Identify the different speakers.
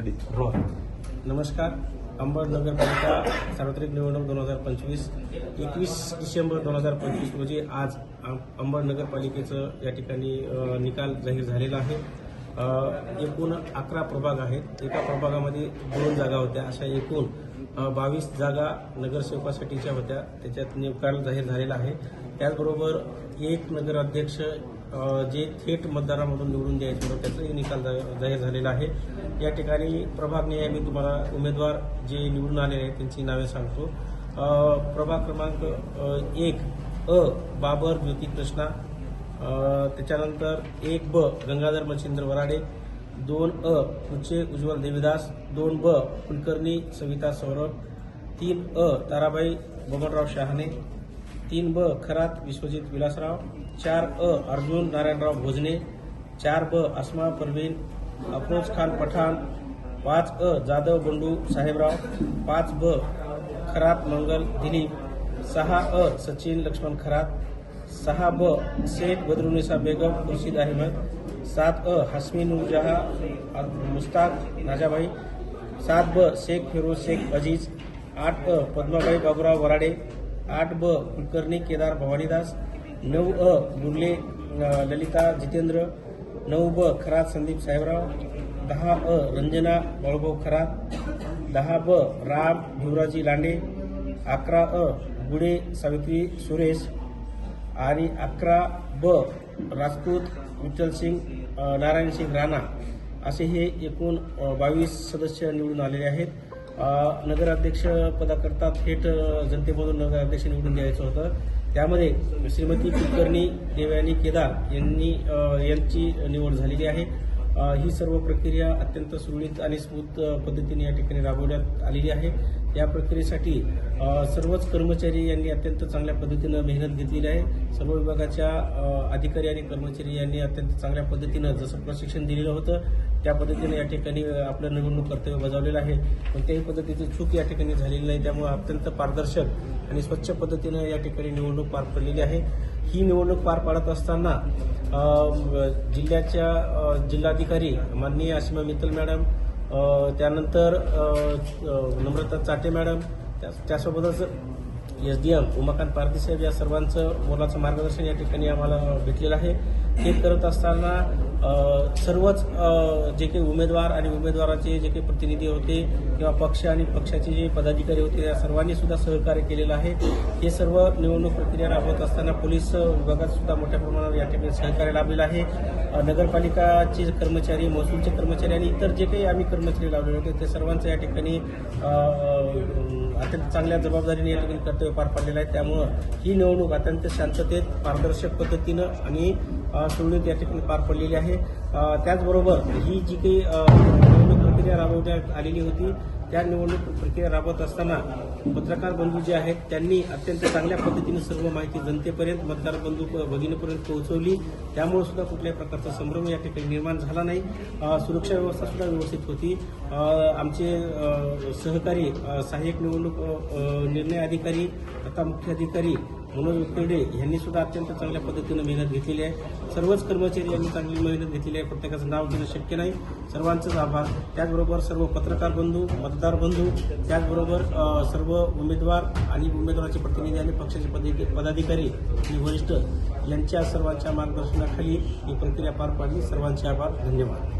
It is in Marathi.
Speaker 1: रेडी
Speaker 2: नमस्कार. अंबड नगरपालिका सार्वत्रिक निवडणूक 2025 21 डिसेंबर 2025 रोजी आज अंबड नगरपालिकेचं या ठिकाणी निकाल जाहीर झालेला आहे. एकूण 11 प्रभाग आहेत. एका प्रभागामध्ये 2 जागा होत्या. अशा एकूण 22 जागा नगरसेवकासाठीच्या होत्या. त्याच्यात निकाल जाहीर झालेला आहे. त्याचबरोबर एक नगराध्यक्ष जे थेट मतदारामधून निवडून द्यायचे होते त्याचाही निकाल जाहीर झालेला आहे. या ठिकाणी प्रभागने मी तुम्हाला उमेदवार जे निवडून आलेले आहेत त्यांची नावे सांगतो. प्रभाग क्रमांक 1 अ बाबर ज्योती कृष्णा, त्याच्यानंतर 1 ब गंगाधर मच्छिंद्र वराडे, 2 अ उच्चे उज्ज्वल देवीदास, 2 ब कुलकर्णी सविता सौरभ, 3 अ ताराबाई बबनराव शहाणे, 3 ब खरात विश्वजित विलासराव, 4 अ अर्जुन नारायणराव भोजने, 4 ब अस्मा परवीन अफरोज खान पठाण, 5 अ जाधव बंडू साहेबराव, 5 ब खरात मंगल दिलीप, 6 अ सचिन लक्ष्मण खरात, 6 ब शेख बदरुनिसा बेगम खुर्शीद अहमद, 7 अ हसमी नूरजहा मुस्ताक नाजाबाई, 7 ब शेख फिरोज शेख अजीज, 8 अ पद्माबाई बाबूराव वराडे, 8 ब कुलकर्णी केदार भवानीदास, 9 अ मुरले ललिता जितेंद्र, 9 ब खरात संदीप साहेबराव, 10 अ रंजना बाळूभाऊ खरात, 10 ब राम भिवराजी लांडे, 11 अ गुडे सावित्री सुरेश आणि 11 ब राजपूत विठ्ठलसिंग नारायणसिंग राणा असे हे एकूण 22 सदस्य निवडून आलेले आहेत. नगराध्यक्ष पदाकरता थेट जनतेमधून नगराध्यक्ष निवडून द्यायचं होतं. त्यामध्ये श्रीमती कुलकर्णी देवयानी केदार यांची निवड झालेली आहे. ही सर्व प्रक्रिया अत्यंत सुरळीत आणि स्मूथ पद्धतीने या ठिकाणी राबवण्यात आलेली आहे. या प्रक्रियेसाठी सर्वच कर्मचारी यांनी अत्यंत चांगल्या पद्धतीनं मेहनत घेतलेली आहे. सर्व विभागाच्या अधिकारी आणि कर्मचारी यांनी अत्यंत चांगल्या पद्धतीनं जसं प्रशिक्षण दिलेलं होतं त्या पद्धतीने या ठिकाणी आपलं निवडणूक कर्तव्य बजावलेलं आहे. कोणत्याही पद्धतीची चूक या ठिकाणी झालेली नाही. त्यामुळे अत्यंत पारदर्शक आणि स्वच्छ पद्धतीनं या ठिकाणी निवडणूक पार पडलेली आहे. ही निवडणूक पार पाडत असताना जिल्हाधिकारी माननीय आशिमा मित्तल मॅडम, त्यानंतर नम्रता चाटे मॅडम, त्यासोबतच SDM उमाकांत पारदेसाहेब या सर्वांचं मोलाचं मार्गदर्शन या ठिकाणी आम्हाला भेटलेलं आहे. हे करत असताना सर्वच जे काही उमेदवार आणि उमेदवाराचे जे काही प्रतिनिधी होते किंवा पक्ष आणि पक्षाचे जे पदाधिकारी होते त्या सर्वांनी सुद्धा सहकार्य केलेलं आहे. हे सर्व निवडणूक प्रक्रिया राबवत असताना पोलीस विभागात सुद्धा मोठ्या प्रमाणावर या ठिकाणी सहकार्य लाभलेलं आहे. नगरपालिकाचे कर्मचारी, महसूलचे कर्मचारी आणि इतर जे काही आम्ही कर्मचारी लावलेले होते ते सर्वांचं या ठिकाणी अत्यंत चांगल्या जबाबदारीने या ठिकाणी कर्तव्य पार पाडलेलं आहे. त्यामुळं ही निवडणूक अत्यंत शांततेत पारदर्शक पद्धतीनं आणि सुरळीत या ठिकाणी पार पडलेली आहे. त्याचबरोबर ही जी काही निवडणूक प्रक्रिया राबवण्यात आलेली होती त्या निवडणूक प्रक्रिया राबवत असताना पत्रकार बंधू जे आहेत त्यांनी अत्यंत चांगल्या पद्धतीने सर्व माहिती जनतेपर्यंत, मतदार बंधू भगिनीपर्यंत पोहोचवली. त्यामुळे सुद्धा कुठल्याही प्रकारचा संभ्रम या ठिकाणी निर्माण झाला नाही. सुरक्षा व्यवस्था सुद्धा व्यवस्थित होती. आमचे सहकारी सहाय्यक निवडणूक निर्णय अधिकारी तथा मुख्य अधिकारी मनोज उत्तर्डे यांनी सुद्धा अत्यंत चांगल्या पद्धतीनं मेहनत घेतलेली आहे. सर्वच कर्मचारी यांनी चांगली मेहनत घेतलेली आहे. प्रत्येकाचं नाव घेणं शक्य नाही. सर्वांचंच आभार. त्याचबरोबर सर्व पत्रकार बंधू, मतदार बंधू, त्याचबरोबर सर्व उमेदवार आणि उमेदवाराचे प्रतिनिधी आणि पक्षाचे पदाधिकारी आणि वरिष्ठ यांच्या सर्वांच्या मार्गदर्शनाखाली ही प्रक्रिया पार पाडली. सर्वांचे आभार. धन्यवाद.